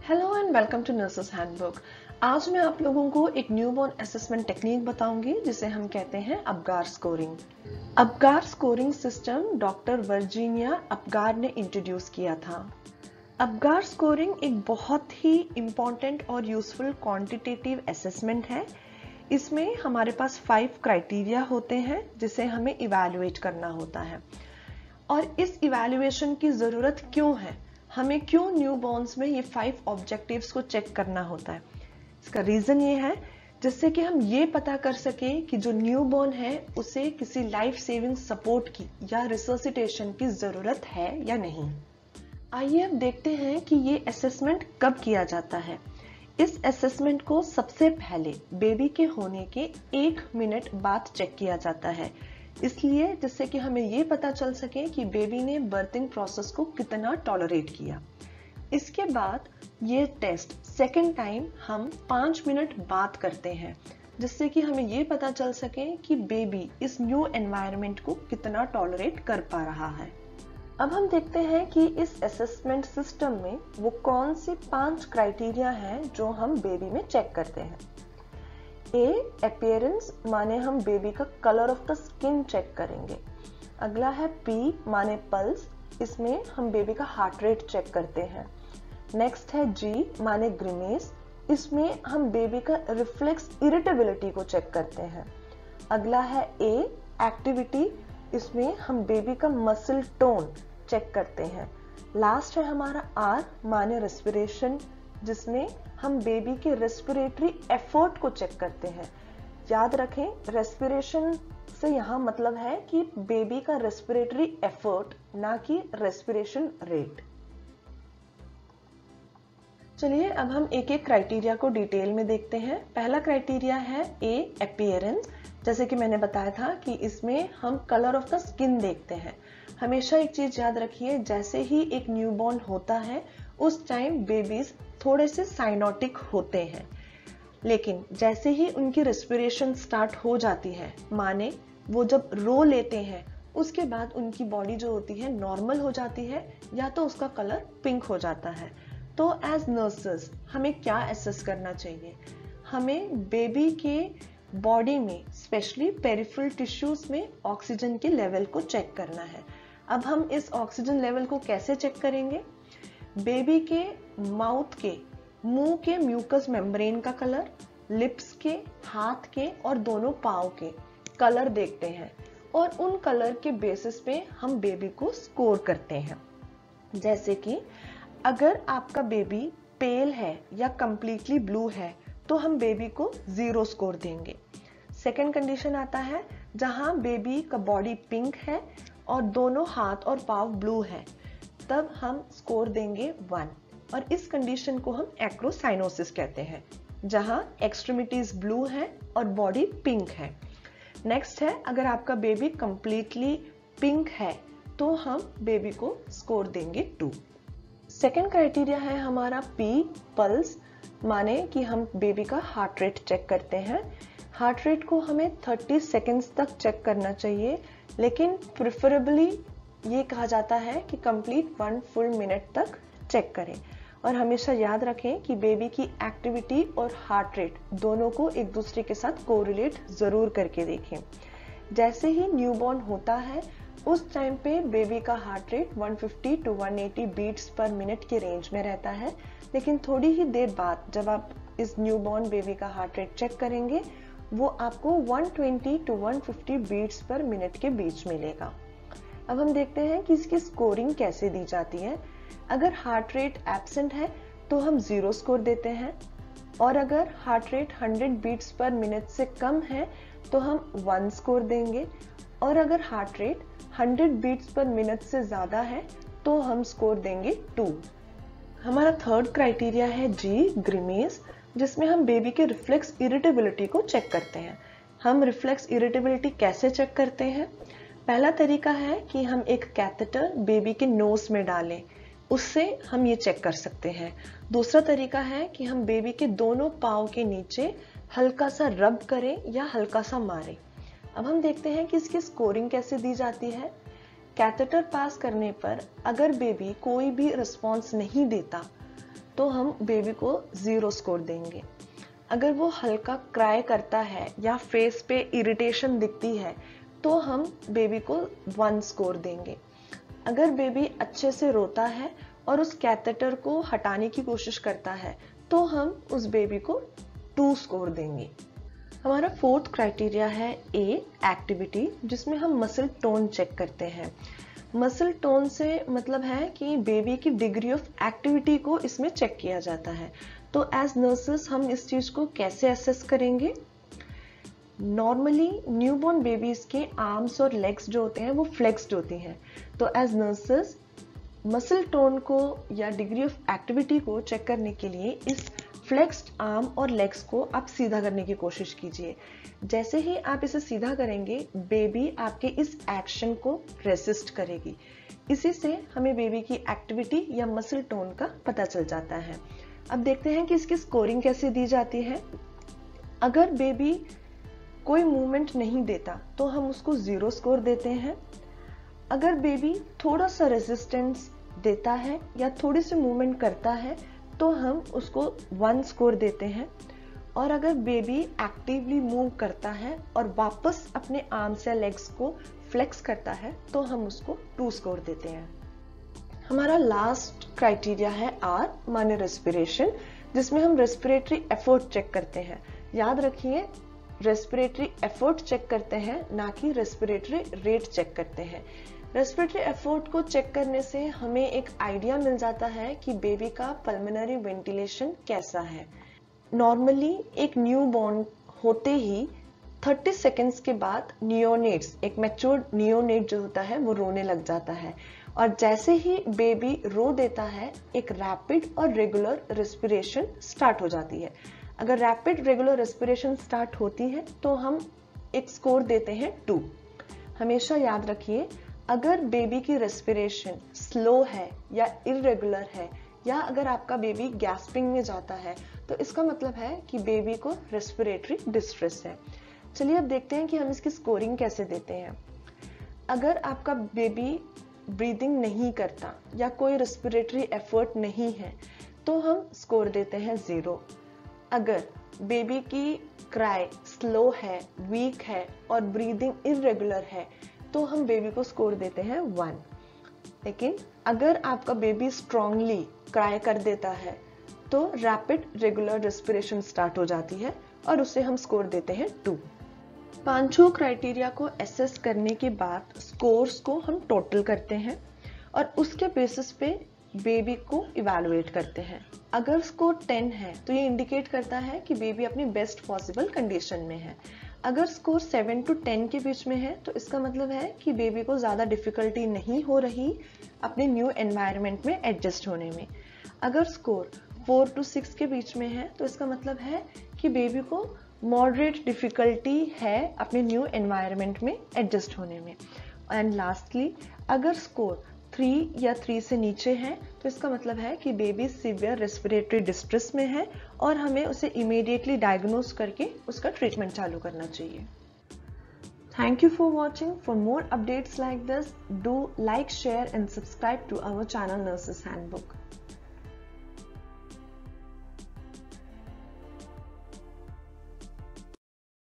Hello and welcome to nurses handbook. आज मैं आप लोगों को एक न्यूबॉर्न असेसमेंट टेक्निक बताऊंगी जिसे हम कहते हैं Apgar scoring. Apgar scoring system doctor Virginia Apgar ने इंट्रोड्यूस किया था। अपगार स्कोरिंग एक बहुत ही इम्पॉर्टेंट और यूजफुल क्वांटिटेटिव असेसमेंट है। इसमें हमारे पास 5 क्राइटेरिया होते हैं जिसे हमें इवैल्यूएट करना होता है। और इस इवैल्यूएशन की जरूरत क्यों है, हमें क्यों न्यूबॉर्न्स में ये 5 ऑब्जेक्टिव्स को चेक करना होता है? इसका रीजन ये है जिससे कि हम ये पता कर सके कि जो न्यूबॉर्न है उसे किसी लाइफ सेविंग सपोर्ट की या रिसर्सिटेशन की जरूरत है या नहीं। आइए अब देखते हैं कि ये असेसमेंट कब किया जाता है। इस असेसमेंट को सबसे पहले बेबी के होने के 1 मिनट बाद चेक किया जाता है, इसलिए जिससे कि हमें ये पता चल सके कि बेबी ने बर्थिंग प्रोसेस को कितना टॉलरेट किया। इसके बाद ये टेस्ट सेकेंड टाइम हम 5 मिनट बाद करते हैं, जिससे कि हमें ये पता चल सके कि बेबी इस न्यू एनवायरनमेंट को कितना टॉलरेट कर पा रहा है। अब हम देखते हैं कि इस असेसमेंट सिस्टम में वो कौन सी 5 क्राइटेरिया हैं जो हम बेबी में चेक करते हैं। अपीयरेंस माने हम बेबी का colour of the skin check करेंगे। अगला है पी माने पल्स, इसमें हम बेबी का हार्ट रेट चेक करते हैं। नेक्स्ट है जी माने ग्रिमेस, इसमें हम बेबी का रिफ्लेक्स इरिटेबिलिटी को चेक करते हैं। अगला है ए एक्टिविटी, इसमें हम बेबी का मसल टोन चेक करते हैं। लास्ट है हमारा आर माने रेस्पिरेशन, जिसमें हम बेबी के रेस्पिरेटरी एफर्ट को चेक करते हैं। याद रखें, रेस्पिरेशन से यहाँ मतलब है कि बेबी का रेस्पिरेटरी एफर्ट, ना कि रेस्पिरेशन रेट। चलिए अब हम एक एक क्राइटेरिया को डिटेल में देखते हैं। पहला क्राइटेरिया है ए अपीयरेंस। जैसे कि मैंने बताया था कि इसमें हम कलर ऑफ द स्किन देखते हैं। हमेशा एक चीज याद रखिए, जैसे ही एक न्यूबॉर्न होता है उस टाइम बेबीज थोड़े से साइनोटिक होते हैं, लेकिन जैसे ही उनकी रेस्पिरेशन स्टार्ट हो जाती है, माने वो जब रो लेते हैं, उसके बाद उनकी बॉडी जो होती है नॉर्मल हो जाती है या तो उसका कलर पिंक हो जाता है। तो एज नर्सेस हमें क्या एसेस करना चाहिए? हमें बेबी के बॉडी में स्पेशली पेरिफेरल टिश्यूज में ऑक्सीजन के लेवल को चेक करना है। अब हम इस ऑक्सीजन लेवल को कैसे चेक करेंगे? बेबी के माउथ के, मुंह के म्यूकस मेम्ब्रेन का कलर, लिप्स के, हाथ के और दोनों पाँव के कलर देखते हैं और उन कलर के बेसिस पे हम बेबी को स्कोर करते हैं। जैसे कि अगर आपका बेबी पेल है या कंप्लीटली ब्लू है तो हम बेबी को 0 स्कोर देंगे। सेकेंड कंडीशन आता है जहां बेबी का बॉडी पिंक है और दोनों हाथ और पाँव ब्लू है, तब हम स्कोर देंगे 1। और इस कंडीशन को हम एक्रोसाइनोसिस कहते हैं, जहां एक्सट्रीमिटीज ब्लू है और बॉडी पिंक है। नेक्स्ट है, अगर आपका बेबी कंप्लीटली पिंक है तो हम बेबी को स्कोर देंगे 2। सेकेंड क्राइटेरिया है हमारा पी पल्स, माने कि हम बेबी का हार्ट रेट चेक करते हैं। हार्ट रेट को हमें 30 सेकेंड्स तक चेक करना चाहिए, लेकिन प्रेफरेबली ये कहा जाता है कि कंप्लीट 1 फुल मिनट तक चेक करें। और हमेशा याद रखें कि बेबी की एक्टिविटी और हार्ट रेट दोनों को एक दूसरे के साथ कोरिलेट जरूर करके देखें। जैसे ही न्यूबॉर्न होता है उस टाइम पे बेबी का heart rate 150 to 180 beats per minute के रेंज में रहता है, लेकिन थोड़ी ही देर बाद जब आप इस न्यूबॉर्न बेबी का हार्ट रेट चेक करेंगे वो आपको 120 टू 150 बीट्स पर मिनट के बीच मिलेगा। अब हम देखते हैं कि इसकी स्कोरिंग कैसे दी जाती है। अगर हार्ट रेट एब्सेंट है तो हम 0 स्कोर देते हैं, और अगर heart rate 100 beats per minute से कम है तो हम 1 स्कोर देंगे, और अगर heart rate 100 beats per minute से ज्यादा है तो हम स्कोर देंगे 2। हमारा थर्ड क्राइटेरिया है जी ग्रिमेस, जिसमें हम बेबी के रिफ्लेक्स इरिटेबिलिटी को चेक करते हैं। हम रिफ्लेक्स इरिटेबिलिटी कैसे चेक करते हैं? पहला तरीका है कि हम एक कैथेटर बेबी के नोज में डालें, उससे हम ये चेक कर सकते हैं। दूसरा तरीका है कि हम बेबी के दोनों पाँव के नीचे हल्का सा रब करें या हल्का सा मारें। अब हम देखते हैं कि इसकी स्कोरिंग कैसे दी जाती है। कैथेटर पास करने पर अगर बेबी कोई भी रिस्पॉन्स नहीं देता तो हम बेबी को 0 स्कोर देंगे। अगर वो हल्का क्राई करता है या फेस पे इरिटेशन दिखती है तो हम बेबी को 1 स्कोर देंगे। अगर बेबी अच्छे से रोता है और उस कैथेटर को हटाने की कोशिश करता है तो हम उस बेबी को 2 स्कोर देंगे। हमारा 4th क्राइटेरिया है ए एक्टिविटी, जिसमें हम मसल टोन चेक करते हैं। मसल टोन से मतलब है कि बेबी की डिग्री ऑफ एक्टिविटी को इसमें चेक किया जाता है। तो एज नर्सेस हम इस चीज को कैसे असेस करेंगे? नॉर्मली न्यूबॉर्न बेबीज के आर्म्स और लेग्स जो होते हैं वो फ्लेक्स्ड होती हैं। तो एज नर्सेस मसल टोन को या डिग्री ऑफ एक्टिविटी को चेक करने के लिए इस फ्लेक्स्ड आर्म और लेग्स को आप सीधा करने की कोशिश कीजिए। जैसे ही आप इसे सीधा करेंगे बेबी आपके इस एक्शन को रेसिस्ट करेगी। इसी से हमें बेबी की एक्टिविटी या मसल टोन का पता चल जाता है। अब देखते हैं कि इसकी स्कोरिंग कैसे दी जाती है। अगर बेबी कोई मूवमेंट नहीं देता तो हम उसको 0 स्कोर देते हैं। अगर बेबी थोड़ा सा रेजिस्टेंस देता है या थोड़ी सी मूवमेंट करता है तो हम उसको 1 स्कोर देते हैं। और अगर बेबी एक्टिवली मूव करता है और वापस अपने आर्म्स या लेग्स को फ्लेक्स करता है तो हम उसको 2 स्कोर देते हैं। हमारा लास्ट क्राइटेरिया है आर माने रेस्पिरेशन, जिसमें हम रेस्पिरेटरी एफर्ट चेक करते हैं। याद रखिए, रेस्पिरेटरी एफर्ट चेक करते हैं, ना कि रेस्पिरेटरी रेट चेक करते हैं। रेस्पिरेटरी एफर्ट को चेक करने से हमें एक आइडिया मिल जाता है कि बेबी का पल्मोनरी वेंटिलेशन कैसा है। नॉर्मली एक न्यूबॉर्न होते ही 30 सेकेंड्स के बाद नियोनेट्स, एक मैच्योर्ड नियोनेट जो होता है वो रोने लग जाता है। और जैसे ही बेबी रो देता है एक रैपिड और रेगुलर रेस्पिरेशन स्टार्ट हो जाती है। अगर रैपिड रेगुलर रेस्पिरेशन स्टार्ट होती है तो हम एक स्कोर देते हैं 2। हमेशा याद रखिए, अगर बेबी की रेस्पिरेशन स्लो है या इरेगुलर है या अगर आपका बेबी गैस्पिंग में जाता है तो इसका मतलब है कि बेबी को रेस्पिरेटरी डिस्ट्रेस है। चलिए अब देखते हैं कि हम इसकी स्कोरिंग कैसे देते हैं। अगर आपका बेबी ब्रीदिंग नहीं करता या कोई रेस्पिरेटरी एफर्ट नहीं है तो हम स्कोर देते हैं 0। अगर बेबी की क्राई स्लो है, वीक है और ब्रीदिंग इरेगुलर है तो हम बेबी को स्कोर देते हैं 1। लेकिन अगर आपका बेबी स्ट्रांगली क्राई कर देता है तो रैपिड रेगुलर रेस्पिरेशन स्टार्ट हो जाती है और उसे हम स्कोर देते हैं 2। 5 क्राइटेरिया को एसेस करने के बाद स्कोर्स को हम टोटल करते हैं और उसके बेसिस पे बेबी को इवैल्यूएट करते हैं। अगर स्कोर 10 है तो ये इंडिकेट करता है कि बेबी अपनी बेस्ट पॉसिबल कंडीशन में है। अगर स्कोर 7 to 10 के बीच में है तो इसका मतलब है कि बेबी को ज़्यादा डिफिकल्टी नहीं हो रही अपने न्यू एनवायरनमेंट में एडजस्ट होने में। अगर स्कोर 4 to 6 के बीच में है तो इसका मतलब है कि बेबी को मॉडरेट डिफिकल्टी है अपने न्यू एनवायरनमेंट में एडजस्ट होने में। एंड लास्टली, अगर स्कोर 3 या 3 से नीचे है तो इसका मतलब है कि बेबी सीवियर रेस्पिरेटरी डिस्ट्रेस में है और हमें उसे इमीडिएटली डायग्नोज करके उसका ट्रीटमेंट चालू करना चाहिए। Thank you for watching. For more updates like this, do like, share and subscribe to our channel Nurses Handbook.